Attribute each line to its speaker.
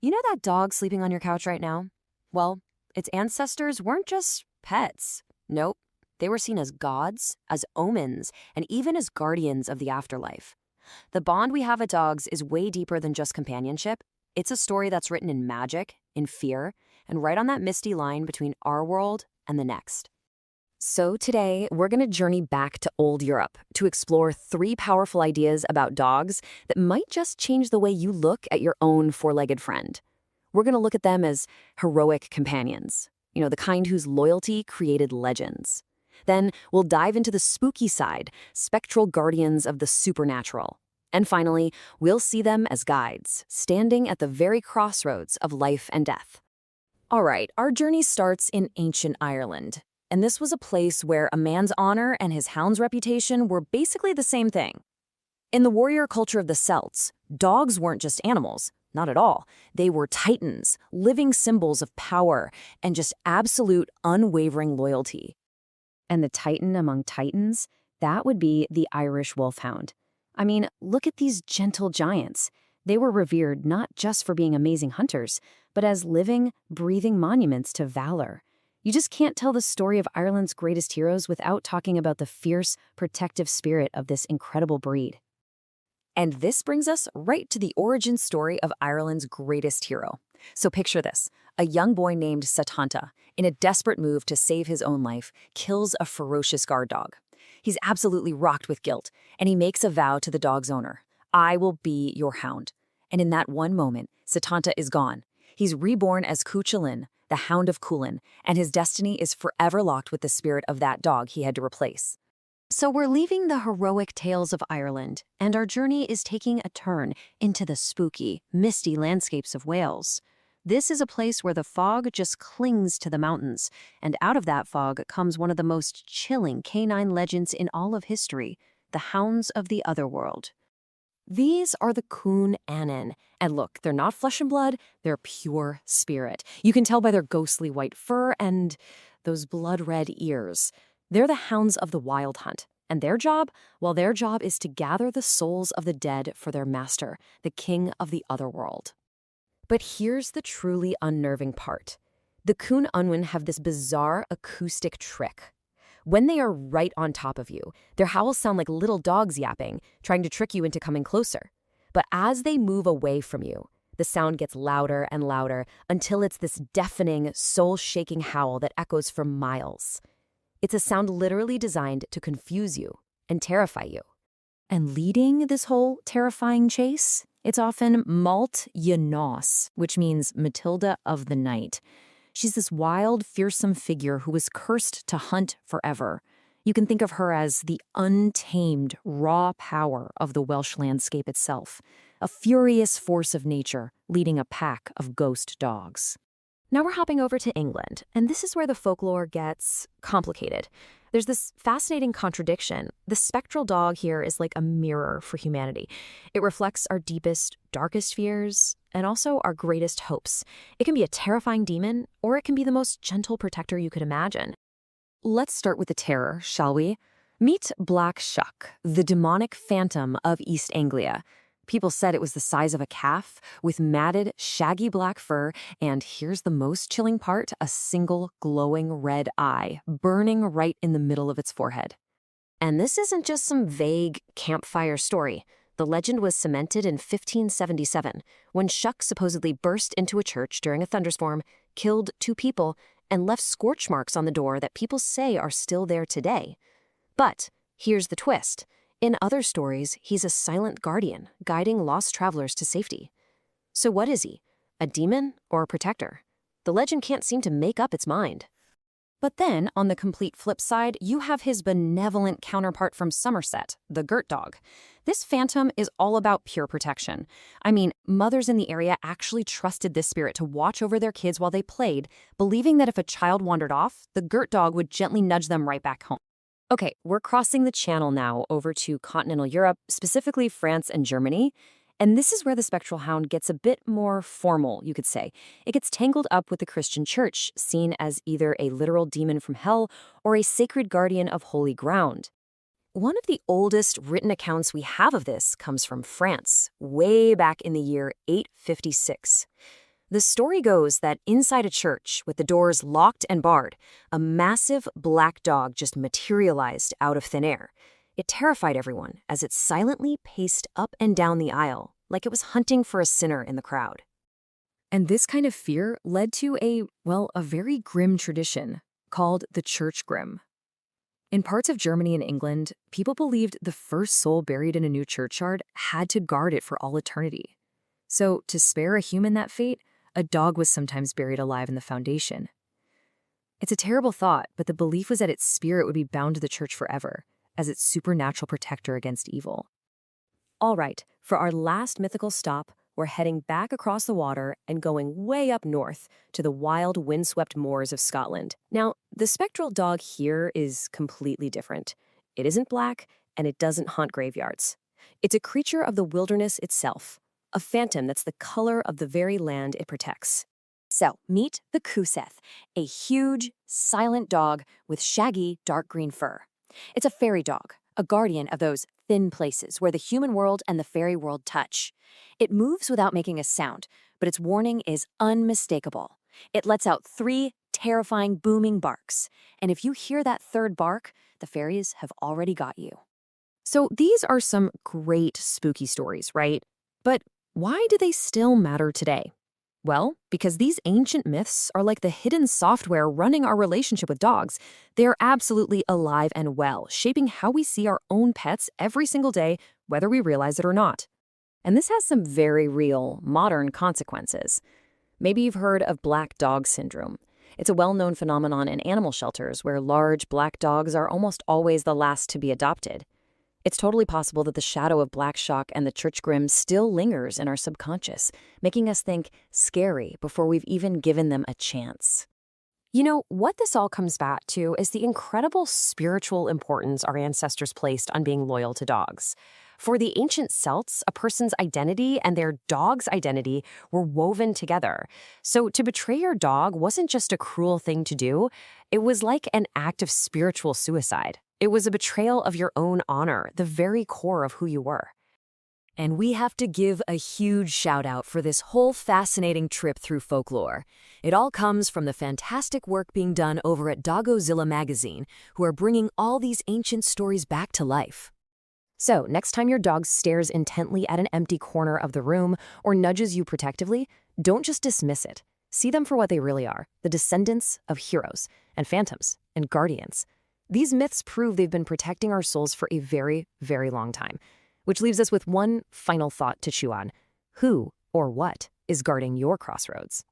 Speaker 1: You know that dog sleeping on your couch right now? Well, its ancestors weren't just pets. Nope. They were seen as gods, as omens, and even as guardians of the afterlife. The bond we have with dogs is way deeper than just companionship. It's a story that's written in magic, in fear, and right on that misty line between our world and the next. So today, we're going to journey back to old Europe to explore three powerful ideas about dogs that might just change the way you look at your own four-legged friend. We're going to look at them as heroic companions, the kind whose loyalty created legends. Then we'll dive into the spooky side, spectral guardians of the supernatural. And finally, we'll see them as guides, standing at the very crossroads of life and death. All right, our journey starts in ancient Ireland. And this was a place where a man's honor and his hound's reputation were basically the same thing. In the warrior culture of the Celts, dogs weren't just animals, not at all. They were titans, living symbols of power and just absolute unwavering loyalty. And the titan among titans, that would be the Irish wolfhound. I mean, look at these gentle giants. They were revered not just for being amazing hunters, but as living, breathing monuments to valor. You just can't tell the story of Ireland's greatest heroes without talking about the fierce, protective spirit of this incredible breed. And this brings us right to the origin story of Ireland's greatest hero. So picture this. A young boy named Satanta, in a desperate move to save his own life, kills a ferocious guard dog. He's absolutely rocked with guilt, and he makes a vow to the dog's owner. I will be your hound. And in that one moment, Satanta is gone. He's reborn as Cuchulainn, the Hound of Coolin, and his destiny is forever locked with the spirit of that dog he had to replace. So we're leaving the heroic tales of Ireland, and our journey is taking a turn into the spooky, misty landscapes of Wales. This is a place where the fog just clings to the mountains, and out of that fog comes one of the most chilling canine legends in all of history, the Hounds of the Otherworld. These are the Cún Annan, and look, they're not flesh and blood, they're pure spirit. You can tell by their ghostly white fur and those blood-red ears. They're the hounds of the wild hunt, and their job is to gather the souls of the dead for their master, the king of the otherworld. But here's the truly unnerving part. The Cún Annan have this bizarre acoustic trick. When they are right on top of you, their howls sound like little dogs yapping, trying to trick you into coming closer. But as they move away from you, the sound gets louder and louder until it's this deafening, soul-shaking howl that echoes for miles. It's a sound literally designed to confuse you and terrify you. And leading this whole terrifying chase, it's often Malt Yanos, which means Matilda of the Night. She's this wild, fearsome figure who was cursed to hunt forever. You can think of her as the untamed, raw power of the Welsh landscape itself, a furious force of nature leading a pack of ghost dogs. Now we're hopping over to England, and this is where the folklore gets complicated. There's this fascinating contradiction. The spectral dog here is like a mirror for humanity. It reflects our deepest, darkest fears, and also our greatest hopes. It can be a terrifying demon, or it can be the most gentle protector you could imagine. Let's start with the terror, shall we? Meet Black Shuck, the demonic phantom of East Anglia. People said it was the size of a calf, with matted, shaggy black fur, and here's the most chilling part, a single glowing red eye, burning right in the middle of its forehead. And this isn't just some vague campfire story. The legend was cemented in 1577, when Shuck supposedly burst into a church during a thunderstorm, killed 2 people, and left scorch marks on the door that people say are still there today. But here's the twist. In other stories, he's a silent guardian, guiding lost travelers to safety. So what is he? A demon or a protector? The legend can't seem to make up its mind. But then, on the complete flip side, you have his benevolent counterpart from Somerset, the Gert dog. This phantom is all about pure protection. I mean, mothers in the area actually trusted this spirit to watch over their kids while they played, believing that if a child wandered off, the Gert dog would gently nudge them right back home. Okay, we're crossing the channel now over to continental Europe, specifically France and Germany. And this is where the spectral hound gets a bit more formal, you could say. It gets tangled up with the Christian church, seen as either a literal demon from hell or a sacred guardian of holy ground. One of the oldest written accounts we have of this comes from France, way back in the year 856. The story goes that inside a church, with the doors locked and barred, a massive black dog just materialized out of thin air. It terrified everyone as it silently paced up and down the aisle, like it was hunting for a sinner in the crowd. And this kind of fear led to a very grim tradition called the church grim. In parts of Germany and England, people believed the first soul buried in a new churchyard had to guard it for all eternity. So, to spare a human that fate, a dog was sometimes buried alive in the foundation. It's a terrible thought, but the belief was that its spirit would be bound to the church forever, as its supernatural protector against evil. All right, for our last mythical stop, we're heading back across the water and going way up north to the wild, windswept moors of Scotland. Now, the spectral dog here is completely different. It isn't black, and it doesn't haunt graveyards. It's a creature of the wilderness itself, a phantom that's the color of the very land it protects. So, meet the Kuseth, a huge, silent dog with shaggy, dark green fur. It's a fairy dog, a guardian of those thin places where the human world and the fairy world touch. It moves without making a sound, but its warning is unmistakable. It lets out 3 terrifying, booming barks, and if you hear that third bark, the fairies have already got you. So these are some great spooky stories, right? But why do they still matter today? Well, because these ancient myths are like the hidden software running our relationship with dogs. They are absolutely alive and well, shaping how we see our own pets every single day, whether we realize it or not. And this has some very real, modern consequences. Maybe you've heard of black dog syndrome. It's a well-known phenomenon in animal shelters where large black dogs are almost always the last to be adopted. It's totally possible that the shadow of Black Shock and the Church Grim still lingers in our subconscious, making us think scary before we've even given them a chance. You know, what this all comes back to is the incredible spiritual importance our ancestors placed on being loyal to dogs. For the ancient Celts, a person's identity and their dog's identity were woven together. So to betray your dog wasn't just a cruel thing to do, it was like an act of spiritual suicide. It was a betrayal of your own honor, the very core of who you were. And we have to give a huge shout out for this whole fascinating trip through folklore. It all comes from the fantastic work being done over at Doggozilla magazine, who are bringing all these ancient stories back to life. So, next time your dog stares intently at an empty corner of the room or nudges you protectively, don't just dismiss it. See them for what they really are, the descendants of heroes and phantoms and guardians. These myths prove they've been protecting our souls for a very, very long time. Which leaves us with one final thought to chew on. Who or what is guarding your crossroads?